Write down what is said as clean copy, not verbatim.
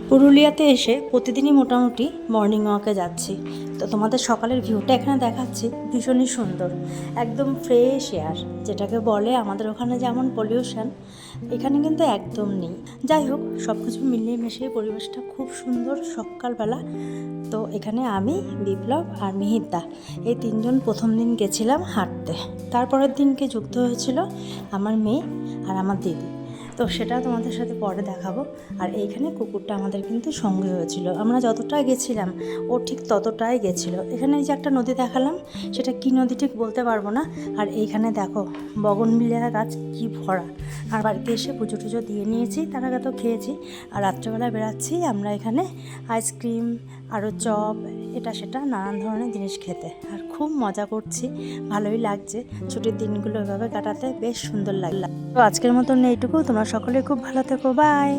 পুরুলিয়াতে এসে প্রতিদিনই মোটামুটি মর্নিং ওয়াকে যাচ্ছি। তো তোমাদের সকালের ভিউটা এখানে দেখাচ্ছি, ভীষণই সুন্দর, একদম ফ্রেশ এয়ার, যেটাকে বলে আমাদের ওখানে যেমন পলিউশন, এখানে কিন্তু একদম নেই। যাই হোক, সব কিছু মিলিয়ে মিশিয়ে পরিবেশটা খুব সুন্দর সকালবেলা। তো এখানে আমি, বিপ্লব আর মিহিরদা এই তিনজন প্রথম দিন গেছিলাম হাঁটতে। তারপরের দিনকে যুক্ত হয়েছিল আমার মেয়ে আর আমার দিদি। তো সেটা তোমাদের সাথে পরে দেখাবো। আর এইখানে কুকুরটা আমাদের কিন্তু সঙ্গে হয়েছিল, আমরা যতটা গেছিলাম ও ঠিক ততটাই গেছিলো। এখানে এই যে একটা নদী দেখালাম, সেটা কি নদী ঠিক বলতে পারবো না। আর এইখানে দেখো বগনভিলিয়া গাছ কি ভরা। আর বাড়িতে এসে পুজো টুজো দিয়ে নিয়েছি, তার আগে তো খেয়েছি। আর রাত্রেবেলা বেরাচ্ছি আমরা এখানে আইসক্রিম আরও চপ এটা সেটা নানান ধরনের জিনিস খেতে। আর খুব মজা করছি, ভালোই লাগছে ছুটির দিনগুলো এভাবে কাটাতে, বেশ সুন্দর লাগলো। তো আজকের মতন এইটুকু, তোমরা সকলে খুব ভালো থেকো, বাই।